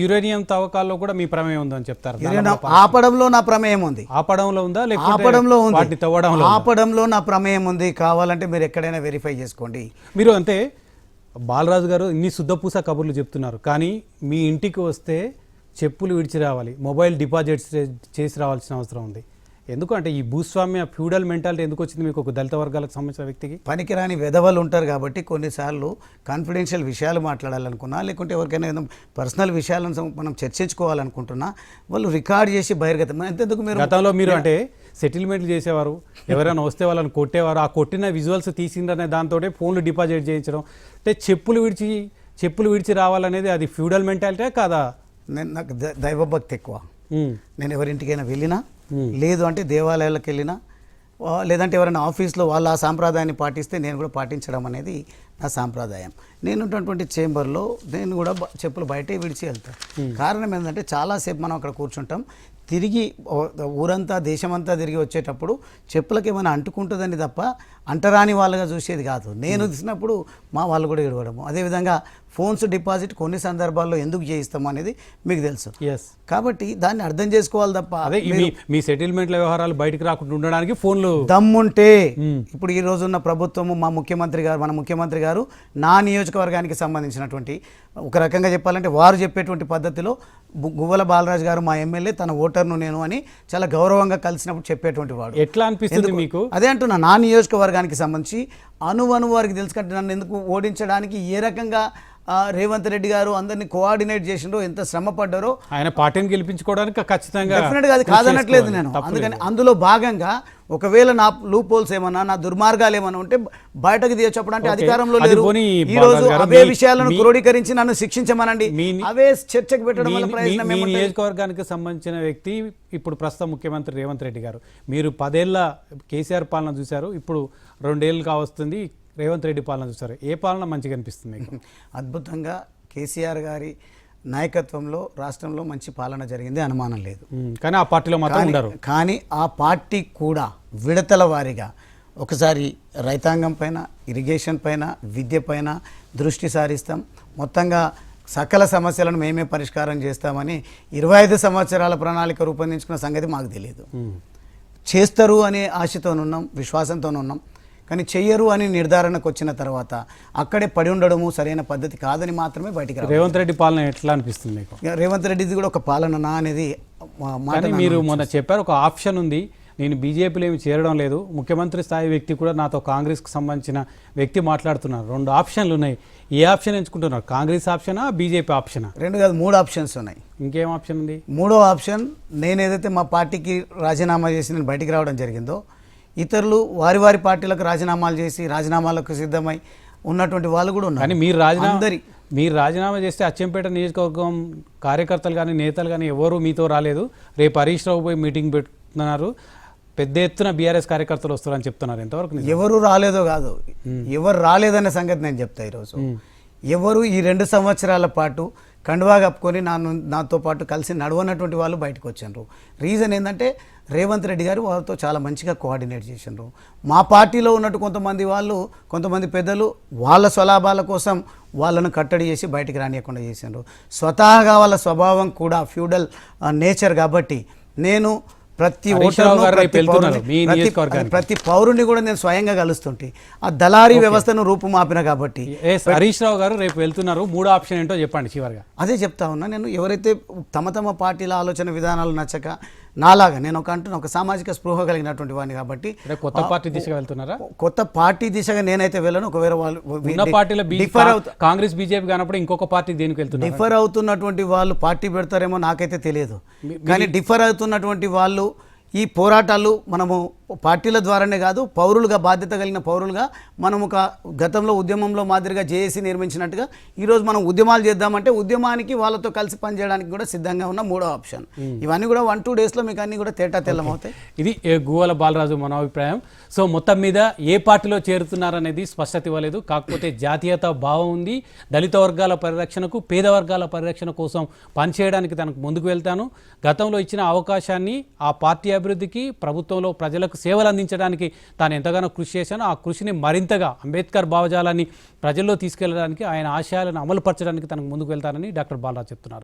Uranium తవ్వకాల్లో కూడా మీ ప్రమేయం ఉందని చెప్తారు. ఆపడంలో నా ప్రమేయం ఉంది. ఆపడంలో ఉందా లేకపోతే ఆపడంలో ఉంది. వాటిని తవ్వడంలో ఆపడంలో నా ప్రమేయం ఉంది. కావాలంటే మీరు ఎక్కడైనా వెరిఫై చేసుకోండి. మీరు అంటే బాలరాజు గారు ఇన్ని శుద్ధపూస కబుర్లు చెప్తున్నారు, కానీ మీ ఇంటికి వస్తే చెప్పులు విడిచి రావాలి, మొబైల్ డిపాజిట్స్ చేసి రావాల్సిన అవసరం ఉంది. ఎందుకంటే ఈ భూస్వామ్య ఫ్యూడల్ మెంటాలిటీ ఎందుకు వచ్చింది మీకు, ఒక దళిత వర్గాలకు సంబంధించిన వ్యక్తికి? పనికిరాని వెధవలు ఉంటారు కాబట్టి కొన్నిసార్లు కాన్ఫిడెన్షియల్ విషయాలు మాట్లాడాలనుకున్నా, లేకుంటే ఎవరికైనా ఏదైనా పర్సనల్ విషయాలను మనం చర్చించుకోవాలనుకుంటున్నా వాళ్ళు రికార్డ్ చేసి బహిర్గతం. ఎంతెందుకు మీరు గతంలో మీరు అంటే సెటిల్మెంట్లు చేసేవారు, ఎవరైనా వస్తే వాళ్ళని కొట్టేవారు, ఆ కొట్టిన విజువల్స్ తీసిందనే దాంతో ఫోన్లు డిపాజిట్ చేయించడం, అంటే చెప్పులు విడిచి రావాలనేది అది ఫ్యూడల్ మెంటాలిటీ కాదా? నాకు దైవభక్తి ఎక్కువ. నేను ఎవరింటికైనా వెళ్ళినా, లేదు అంటే దేవాలయాలకు వెళ్ళినా, లేదంటే ఎవరైనా ఆఫీస్లో వాళ్ళు ఆ సాంప్రదాయాన్ని పాటిస్తే నేను కూడా పాటించడం అనేది నా సాంప్రదాయం. నేను ఉన్నటువంటి చేంబర్లో నేను కూడా చెప్పులు బయటే విడిచి వెళ్తాను. కారణం ఏంటంటే చాలాసేపు మనం అక్కడ కూర్చుంటాం, తిరిగి ఊరంతా దేశమంతా తిరిగి వచ్చేటప్పుడు చెప్పులకు ఏమైనా అంటుకుంటుందని తప్ప అంటరాని వాళ్ళగా చూసేది కాదు. నేను తీసినప్పుడు మా వాళ్ళు కూడా ఏడవడము. అదేవిధంగా ఫోన్స్ డిపాజిట్ కొన్ని సందర్భాల్లో ఎందుకు చేయిస్తాము అనేది మీకు తెలుసు. కాబట్టి దాన్ని అర్థం చేసుకోవాలి తప్ప అదే మీ సెటిల్మెంట్ల వ్యవహారాలు బయటకు రాకుండా ఉండడానికి ఫోన్లు దమ్ముంటే ఇప్పుడు ఈ రోజున్న ప్రభుత్వము మన ముఖ్యమంత్రి గారు నా నియోజకవర్గానికి సంబంధించినటువంటి, ఒక రకంగా చెప్పాలంటే వారు చెప్పేటువంటి పద్ధతిలో గువ్వల బాలరాజు గారు మా ఎమ్మెల్యే, తన ఓటర్ను నేను అని చాలా గౌరవంగా కలిసినప్పుడు చెప్పేటువంటి వాడు. ఎట్లా అనిపిస్తుంది మీకు? అదే అంటున్నా, నా నియోజకవర్గానికి సంబంధించి అణువణు వారికి తెలుసు కంటే నన్ను ఎందుకు ఓడించడానికి ఏ రకంగా రేవంత్ రెడ్డి గారు అందరినీ కోఆర్డినేట్ చేసిండ్రో, ఎంత శ్రమ పడ్డారో. ఆయన పార్టీని గెలిపించుకోవడానికి ఖచ్చితంగా డెఫినెట్గా అది కాదనట్లేదు నేను. అందుకని అందులో భాగంగా ఒకవేళ నా లూప్ హోల్స్ ఏమన్నా, నా దుర్మార్గాలు ఏమన్నా ఉంటే బయటకు తీయొచ్చప్పుడు అంటే అధికారంలో లేరు. ఈ రోజు అవే విషయాలను క్రోడీకరించి నన్ను శిక్షించమనండి, అవే చర్చకు పెట్టడం వల్ల ప్రయోజనం ఏముంది? మీ నియోజకవర్గానికి సంబంధించిన వ్యక్తి ఇప్పుడు ప్రస్తుత ముఖ్యమంత్రి రేవంత్ రెడ్డి గారు, మీరు 10 ఏళ్ల కేసీఆర్ పాలన చూశారు, ఇప్పుడు 2 ఏళ్ళు కావస్తుంది రేవంత్ రెడ్డి పాలన చూసారు. ఏ పాలన మంచిగా అనిపిస్తుంది మీకు? అద్భుతంగా కేసీఆర్ గారి నాయకత్వంలో రాష్ట్రంలో మంచి పాలన జరిగింది, అనుమానం లేదు. కానీ ఆ పార్టీలో మాత్రం ఉండరు. కానీ ఆ పార్టీ కూడా విడతల వారీగా ఒకసారి రైతాంగం పైన, ఇరిగేషన్ పైన, విద్య పైన దృష్టి సారిస్తాం, మొత్తంగా సకల సమస్యలను మేమే పరిష్కారం చేస్తామని 25 సంవత్సరాల ప్రణాళిక రూపొందించుకున్న సంగతి మాకు తెలియదు. చేస్తారు అనే ఆశతోనున్నాం, విశ్వాసంతోనున్నాం. కానీ చెయ్యరు అని నిర్ధారణకు వచ్చిన తర్వాత అక్కడే పడి ఉండడము సరైన పద్ధతి కాదని మాత్రమే బయటికి రావాలి. రేవంత్ రెడ్డి పాలన ఎట్లా అనిపిస్తుంది మీకు? రేవంత్ రెడ్డిది కూడా ఒక పాలన అనేది మీరు మొన్న చెప్పారు, ఒక ఆప్షన్ ఉంది, నేను బీజేపీలో ఏమి చేరడం లేదు, ముఖ్యమంత్రి స్థాయి వ్యక్తి కూడా నాతో కాంగ్రెస్కి సంబంధించిన వ్యక్తి మాట్లాడుతున్నారు, 2 ఆప్షన్లు ఉన్నాయి, ఏ ఆప్షన్ ఎంచుకుంటున్నారు? కాంగ్రెస్ ఆప్షనా, బీజేపీ ఆప్షనా? 2 కాదు 3 ఆప్షన్స్ ఉన్నాయి. ఇంకేం ఆప్షన్ ఉంది? 3వ ఆప్షన్, నేను ఏదైతే మా పార్టీకి రాజీనామా చేసి నేను బయటికి రావడం జరిగిందో, ఇతరులు వారి పార్టీలకు రాజీనామాలు చేసి రాజీనామాలకు సిద్ధమై ఉన్నటువంటి వాళ్ళు కూడా ఉన్నారు. కానీ మీరు రాజీనామా చేస్తే అచ్చంపేట నియోజకవర్గం కార్యకర్తలు కానీ నేతలు కానీ ఎవరు మీతో రాలేదు, రేపు హరీష్ రావు పోయి మీటింగ్ పెట్టుతున్నారు, పెద్ద ఎత్తున బీఆర్ఎస్ కార్యకర్తలు వస్తారని చెప్తున్నారు. ఎంతవరకు? ఎవరు రాలేదో కాదు, ఎవరు రాలేదనే సంగతి నేను చెప్తా. ఈరోజు ఎవరు ఈ 2 సంవత్సరాల పాటు కండువా కప్పుకొని నాతో పాటు కలిసి నడవనటువంటి వాళ్ళు బయటకు వచ్చారు. రీజన్ ఏంటంటే రేవంత్ రెడ్డి గారు వాళ్ళతో చాలా మంచిగా కోఆర్డినేట్ చేసిండ్రు. మా పార్టీలో ఉన్నట్టు కొంతమంది పెద్దలు వాళ్ళ స్వలాభాల కోసం వాళ్ళను కట్టడి చేసి బయటికి రానియకుండా చేసిండ్రు. స్వతహాగా వాళ్ళ స్వభావం కూడా ఫ్యూడల్ నేచర్ కాబట్టి నేను ప్రతి పౌరుని కూడా నేను స్వయంగా కలుస్తుంటే ఆ దళారీ వ్యవస్థను రూపుమాపిన కాబట్టి. హరీష్ రావు గారు రేపు వెళ్తున్నారు, 3 ఆప్షన్ ఏంటో చెప్పండి చివరిగా. అదే చెప్తా ఉన్నా, నేను ఎవరైతే తమ పార్టీల ఆలోచన విధానాలు నచ్చక నాలాగా నేను ఒక సామాజిక స్పృహ కలిగినటువంటి వాడిని కాబట్టి కొత్త పార్టీ దిశగా వెళ్తున్నారా? కొత్త పార్టీ దిశగా నేనైతే వెళ్ళను. ఒకవేళ వాళ్ళు కాంగ్రెస్ బీజేపీ కానప్పుడు ఇంకొక పార్టీ దేనికి వెళ్తున్నారు? డిఫర్ అవుతున్నటువంటి వాళ్ళు పార్టీ పెడతారేమో నాకైతే తెలియదు. కానీ డిఫర్ అవుతున్నటువంటి వాళ్ళు ఈ పోరాటాలు మనము పార్టీల ద్వారానే కాదు, పౌరులుగా, బాధ్యత కలిగిన పౌరులుగా మనం ఒక గతంలో ఉద్యమంలో మాదిరిగా జేఏసీ నిర్మించినట్టుగా ఈరోజు మనం ఉద్యమాలు చేద్దామంటే ఉద్యమానికి వాళ్ళతో కలిసి పనిచేయడానికి కూడా సిద్ధంగా ఉన్న 3వ ఆప్షన్. ఇవన్నీ కూడా 1-2 డేస్లో మీకు అన్నీ కూడా తెల్లమవుతాయి. ఇది గువ్వల బాలరాజు మనోభిప్రాయం. సో మొత్తం మీద ఏ పార్టీలో చేరుతున్నారనేది స్పష్టత ఇవ్వలేదు, కాకపోతే జాతీయత భావం ఉంది, దళిత వర్గాల పరిరక్షణకు, పేద వర్గాల పరిరక్షణ కోసం పనిచేయడానికి తనకు ముందుకు వెళ్తాను, గతంలో ఇచ్చిన అవకాశాన్ని ఆ పార్టీ అభివృద్ధికి, ప్రభుత్వంలో ప్రజలకు సేవలు అందించడానికి తాను ఎంతగానో కృషి చేశానో ఆ కృషిని మరింతగా అంబేద్కర్ భావజాలాన్ని ప్రజల్లో తీసుకెళ్లడానికి, ఆయన ఆశయాలను అమలుపరచడానికి తనకు ముందుకు వెళ్తానని డాక్టర్ బాలరాజు చెప్తున్నారు.